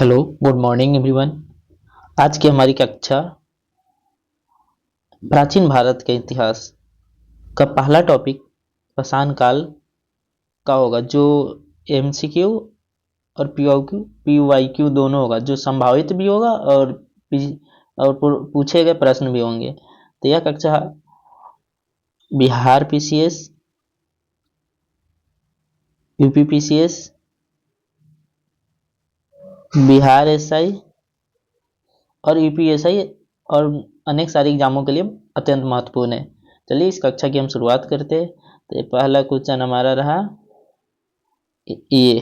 Hello, good morning everyone. आज की हमारी कक्षा प्राचीन भारत के इतिहास का पहला टॉपिक पाषाण काल का होगा, जो एमसीक्यू और पीवाईक्यू दोनों होगा, जो संभावित भी होगा और पूछे गए प्रश्न भी होंगे। तो यह कक्षा Bihar PCS, UP PCS, Bihar SI और यूपीएसआई और अनेक सारे एग्जामों के लिए अत्यंत महत्वपूर्ण है। चलिए इस कक्षा की हम शुरुआत करते हैं। तो ये पहला क्वेश्चन हमारा रहा ये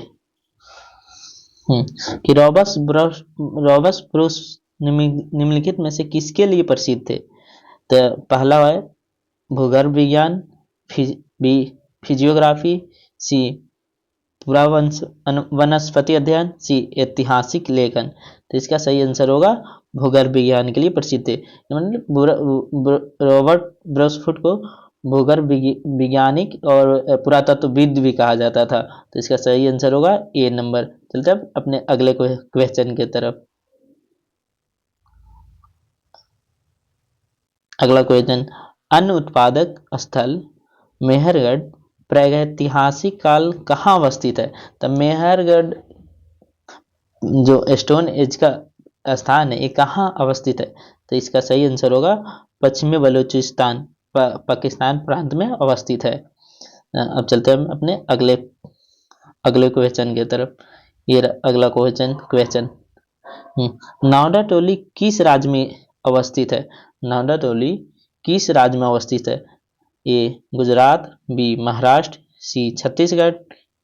कि रॉबर्स ब्रूस निम्नलिखित में से किसके लिए प्रसिद्ध थे। तो पहला है भूगर्भ विज्ञान, बी फिजियोग्राफी, सी वनस्पति अध्ययन, सी ऐतिहासिक लेखन। तो इसका सही आंसर होगा भूगर्भ विज्ञान के लिए प्रसिद्ध थे। रॉबर्ट ब्रसफुट को भूगर्भ वैज्ञानिक और पुरातत्वविद भी कहा जाता था। तो इसका सही आंसर होगा ए नंबर। चलते हैं अपने अगले क्वेश्चन की तरफ। अगला क्वेश्चन, अन्न उत्पादक स्थल मेहरगढ़ प्रागैतिहासिक काल कहाँ अवस्थित है। तो मेहरगढ़ जो स्टोन एज का स्थान है, ये कहाँ अवस्थित है। तो इसका सही आंसर होगा पश्चिमी बलूचिस्तान पाकिस्तान प्रांत में अवस्थित है। अब चलते हैं अपने अगले क्वेश्चन की तरफ। ये अगला क्वेश्चन नावडा टोली किस राज्य में अवस्थित है। नावडा टोली किस राज्य में अवस्थित है। ए गुजरात, बी महाराष्ट्र, सी छत्तीसगढ़,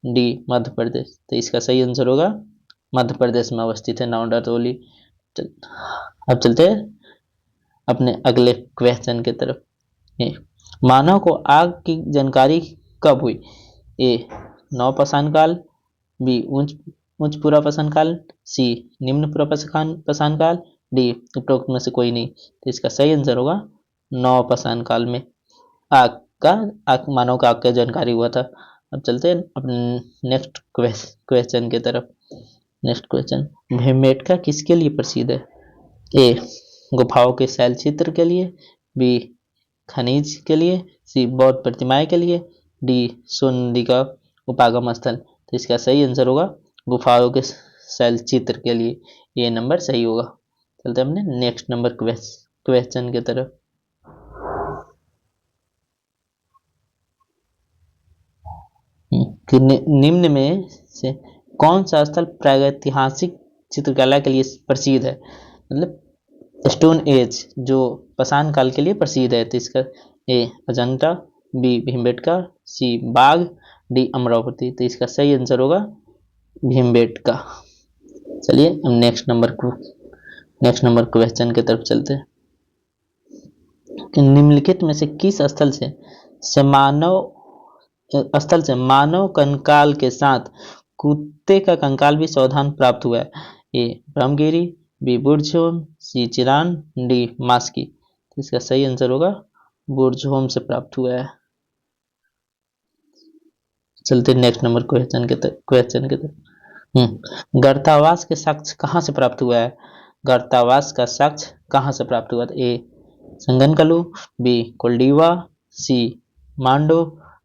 डी मध्य प्रदेश। तो इसका सही आंसर होगा मध्य प्रदेश में अवस्थित है नावडा टोली। अब चलते हैं अपने अगले क्वेश्चन की तरफ। मानव को आग की जानकारी कब हुई। ए नवपाषाण काल, बी उच्च पुरापाषाण काल, सी निम्न पुरापाषाण काल, डी उपरोक्त में से कोई नहीं। तो इसका सही आंसर होगा नवपाषाण काल में मानव का आग का जानकारी हुआ था। अब चलते हैं अपने नेक्स्ट क्वेश्चन की तरफ। नेक्स्ट क्वेश्चन, भीमबेटका किसके लिए प्रसिद्ध है। ए गुफाओं के शैल चित्र के लिए, बी खनिज के लिए, सी बौद्ध प्रतिमाएं के लिए, डी सोन नदी का उपागम स्थल। तो इसका सही आंसर होगा गुफाओं के शैल चित्र के लिए। ये नंबर सही होगा। चलते हैं अपने नेक्स्ट नंबर क्वेश्चन की तरफ। निम्न में से कौन सा स्थल प्रागैतिहासिक चित्रकला के लिए प्रसिद्ध है। मतलब स्टोन एज जो पाषाण काल के लिए प्रसिद्ध है। तो इसका ए अजंता, बी भीमबेटका, सी बाघ, डी अमरावती। तो इसका सही आंसर होगा भीमबेटका। चलिए हम नेक्स्ट नंबर क्वेश्चन की तरफ चलते हैं। निम्नलिखित में से किस स्थल से मानव कंकाल के साथ कुत्ते का कंकाल भी सावधान प्राप्त हुआ है। ए ब्रह्मगिरी, बी बुर्जहोम, सी चिरान, डी मास्की। तो इसका सही आंसर होगा बुर्जहोम से प्राप्त हुआ है। चलते नेक्स्ट नंबर क्वेश्चन के तरफ। गर्तावास के साक्ष्य कहाँ से प्राप्त हुआ है। गर्तावास का साक्ष्य कहाँ से प्राप्त हुआ था। ए संगनकलू, बी कोल्डीवा, सी मांडो,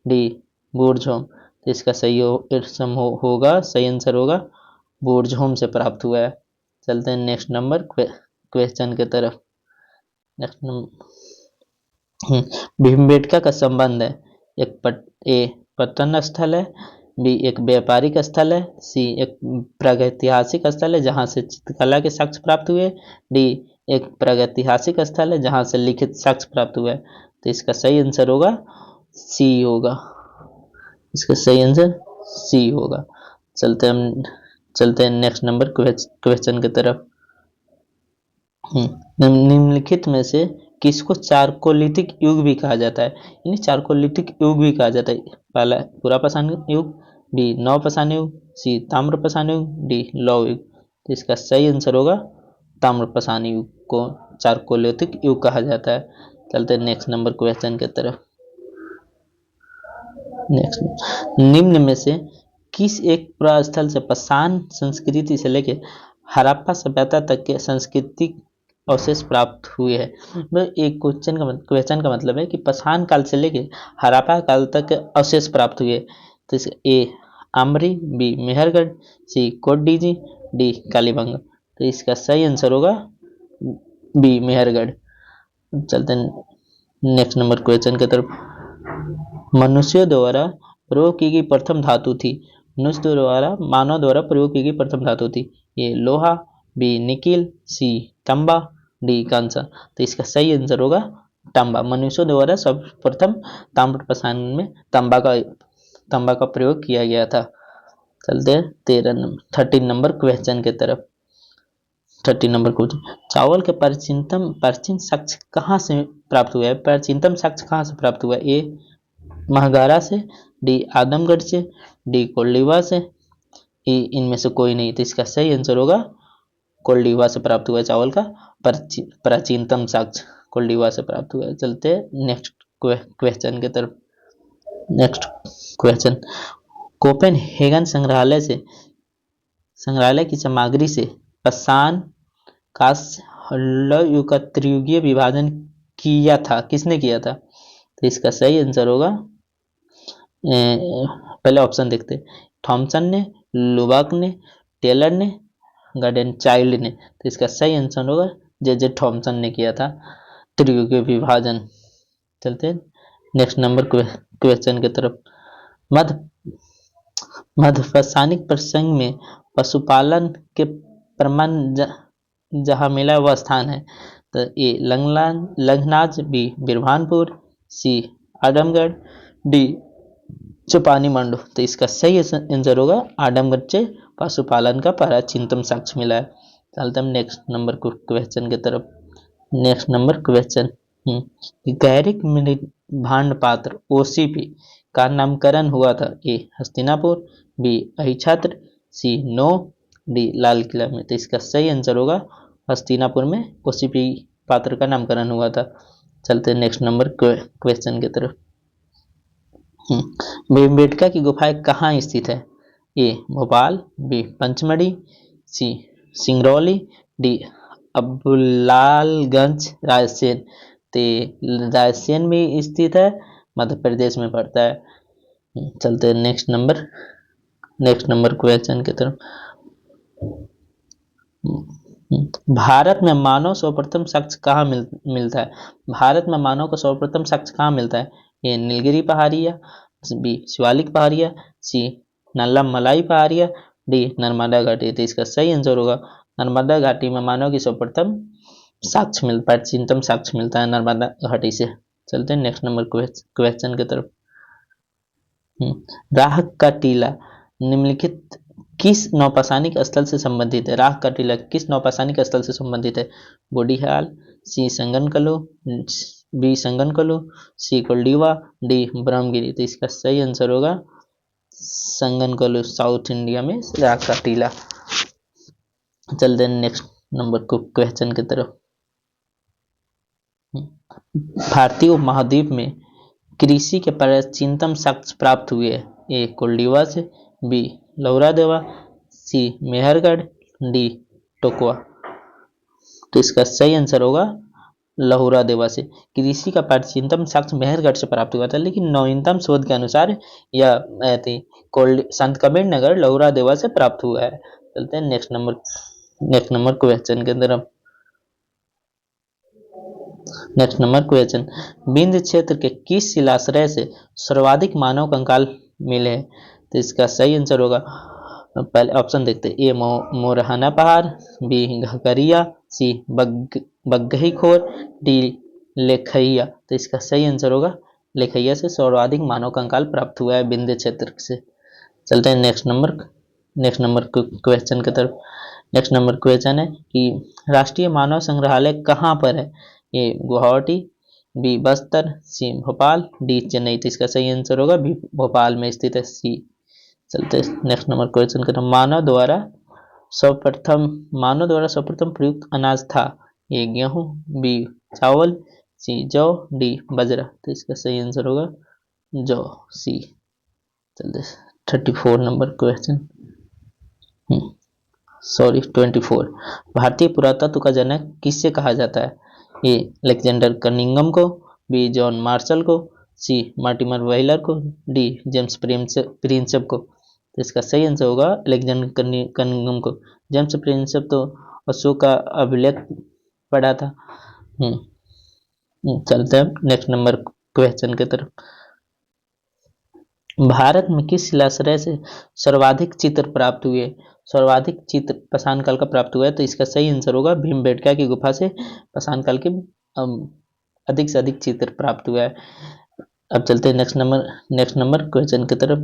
डी बुर्जहोम। तो इसका सही होगा सही आंसर होगा बुर्जहोम से प्राप्त हुआ है। चलते हैं नेक्स्ट नंबर क्वेश्चन की तरफ। नेक्स्ट नंबर, भीमबेटका का संबंध है ए पर्यटन स्थल है, बी एक व्यापारिक स्थल है, सी एक प्रागैतिहासिक स्थल है जहां से चित्रकला के साक्ष्य प्राप्त हुए, डी एक प्रागैतिहासिक स्थल है जहां से लिखित साक्ष्य प्राप्त हुआ है। तो इसका सही आंसर होगा सी होगा। इसका सही आंसर सी होगा। चलते हैं नेक्स्ट नंबर क्वेश्चन की तरफ। निम्नलिखित में से किसको चारकोलिथिक युग भी कहा जाता है। यानी चारकोलिथिक युग भी कहा जाता है। पहला पुरापाषाण युग, बी नवपाषाण युग, सी ताम्रपाषाण युग, डी लौह युग। तो इसका सही आंसर होगा ताम्रपाषाण युग को चारकोलिथिक युग कहा जाता है। चलते हैं नेक्स्ट नंबर क्वेश्चन की तरफ। निम्न में से किस एक प्रस्थल से पाषाण संस्कृति से लेकर हड़प्पा सभ्यता तक के सांस्कृतिक अवशेष प्राप्त हुए हैं। एक क्वेश्चन का मतलब है कि पाषाण काल से लेके हड़प्पा काल तक के अवशेष प्राप्त हुए। तो ए आमरी, बी मेहरगढ़, सी कोटडीजी, डी कालीबंगा। तो इसका सही आंसर होगा बी मेहरगढ़। चलते हैं नेक्स्ट नंबर क्वेश्चन की तरफ। मनुष्य द्वारा प्रयोग की गई प्रथम धातु थी। मनुष्य द्वारा मानव द्वारा प्रयोग की गई प्रथम धातु थी। ये लोहा, बी निकिल, सी तांबा, डी कांसा। तो इसका सही आंसर होगा तांबा। मनुष्य द्वारा सर्वप्रथम ताम्र प्रसारण में तांबा का प्रयोग किया गया था। चलते हैं 13 नंबर क्वेश्चन की तरफ। 30 नंबर क्वेश्चन, चावल के प्राचीन साक्ष्य कहाँ से प्राप्त हुआ है? प्राचीनतम साक्ष्य कहाँ से प्राप्त हुआ है? ए महागारा से, डी आदमगढ़ से, डी कोल्डिवा से, इनमें से कोई नहीं। तो इसका सही आंसर होगा कोल्डिवा से प्राप्त हुआ है। चावल का प्राचीनतम साक्ष्य कोल्डिवा से प्राप्त हुआ है। चलते हैं नेक्स्ट क्वेश्चन की तरफ। नेक्स्ट क्वेश्चन, कोपेनहेगन संग्रहालय की सामग्री से पाषाण कांस्य हल्लयुग युग का त्रियुगीय विभाजन किया था, किसने किया था? तो इसका सही आंसर होगा, पहले ऑप्शन देखते हैं, थॉमसन ने, लुबाक ने, टेलर ने, गार्डन चाइल्ड ने। तो इसका सही आंसर होगा जे थॉमसन ने किया था त्रियुगीय विभाजन। चलते हैं नेक्स्ट नंबर क्वेश्चन की तरफ। मध्य पाषाणिक प्रसंग में पशुपालन के प्रमाण जहाँ मिला वह स्थान है। तो ए लंगनाज, बी बिरभानपुर, सी आदमगढ़, डी चुपानी मंडो। तो इसका सही आंसर होगा आदमगढ़ से पशुपालन का प्राचीनतम साक्ष्य मिला है। चलते हम नेक्स्ट नंबर क्वेश्चन की तरफ। नेक्स्ट नंबर क्वेश्चन, गैरिक भांड पात्र ओसीपी का नामकरण हुआ था। ए हस्तिनापुर, बी अहिछत्र, सी नो, डी लाल किला में। तो इसका सही आंसर होगा हस्तिनापुर में ओसीपी पात्र का नामकरण हुआ था। चलते हैं नेक्स्ट नंबर क्वेश्चन की तरफ। भीमबेटका की गुफाएं कहाँ स्थित है? ए भोपाल, बी पंचमढ़ी, सी सिंगरौली, डी अब्दुलालगंज रायसेन। तो रायसेन में स्थित है, मध्य प्रदेश में पड़ता है। चलते हैं नेक्स्ट नंबर क्वेश्चन की तरफ। भारत में मानव सर्वप्रथम साक्ष्य कहाँ मिलता है? भारत में मानव का सर्वप्रथम साक्ष्य कहाँ मिलता है? ए नीलगिरी पहाड़िया, बी शिवालिक पहाड़िया, सी नल्लामलाई पहाड़िया, डी नर्मदा घाटी। तो इसका सही आंसर होगा नर्मदा घाटी में मानव की सर्वप्रथम प्राचीनतम साक्ष्य मिलता है नर्मदा घाटी से। चलते हैं नेक्स्ट नंबर क्वेश्चन की तरफ। राह का टीला निम्नलिखित किस नौपाषाणिक स्थल से संबंधित है? राह का टीला किस नौपाषाणिक स्थल से संबंधित है? बोडीहाल, सी संगनकलू, बी संगनकलू, सी कोल्डिवा, डी ब्रह्मगिरी। तो इसका सही आंसर होगा संगनकलू, साउथ इंडिया में राह का टीला। चलते हैं नेक्स्ट नंबर क्वेश्चन की तरफ। भारतीय उपमहाद्वीप में कृषि के प्राचीनतम साक्ष्य प्राप्त हुए हैं। ए कोल्डिवा से, बी लौरादेवा, सी मेहरगढ़, डी टोकवा। तो इसका सही आंसर होगा लहुरादेवा से। कृषि का प्राचीनतम साक्ष्य मेहरगढ़ से प्राप्त हुआ था, लेकिन नवीनतम शोध के अनुसार यह संत कबीर नगर लहुरादेवा से प्राप्त हुआ है। चलते हैं नेक्स्ट नंबर क्वेश्चन के तरफ। नेक्स्ट नंबर क्वेश्चन, विंध्य क्षेत्र के किस शिलाश्रय से सर्वाधिक मानव कंकाल मिले हैं? तो इसका सही आंसर होगा, पहले ऑप्शन देखते हैं, ए मोरहाना पहाड़, बी घकरिया, सी बग्गही खोर, डी लेखैया। तो इसका सही आंसर होगा लेखैया से सर्वाधिक मानव कंकाल प्राप्त हुआ है विंध्य क्षेत्र से। चलते हैं नेक्स्ट नंबर क्वेश्चन की तरफ। नेक्स्ट नंबर क्वेश्चन है कि राष्ट्रीय मानव संग्रहालय कहाँ पर है? ए गुवाहाटी, बी बस्तर, सी भोपाल, डी चेन्नई। तो इसका सही आंसर होगा बी भोपाल में स्थित है, सी। चलते नेक्स्ट नंबर क्वेश्चन का, मानव द्वारा सर्वप्रथम प्रयुक्त अनाज था। ए गेहूं, बी चावल, सी जौ, डी बाजरा। तो इसका सही आंसर होगा जौ, सी। चलते 34 नंबर क्वेश्चन। सॉरी 24। भारतीय पुरातत्व का जनक किससे कहा जाता है? ए अलेक्जेंडर कनिंगम को, बी जॉन मार्शल को, सी मार्टिमर व्हीलर को, डी जेम्स प्रिंसेप को। तो इसका सही आंसर होगा अलेक्जेंडर कनिंगम को। जेम्स प्रिंसेप तो अशोक का अभिलेख पढ़ा था। चलते हैं नेक्स्ट नंबर क्वेश्चन की तरफ। भारत में किस शिलाश्रय से सर्वाधिक चित्र प्राप्त हुए? सर्वाधिक चित्र पाषाण काल का प्राप्त हुआ है, तो इसका सही आंसर होगा भीमबेटका की गुफा से पाषाण काल के अधिक से अधिक चित्र प्राप्त हुआ है। अब चलते हैं नेक्स्ट नंबर क्वेश्चन की तरफ।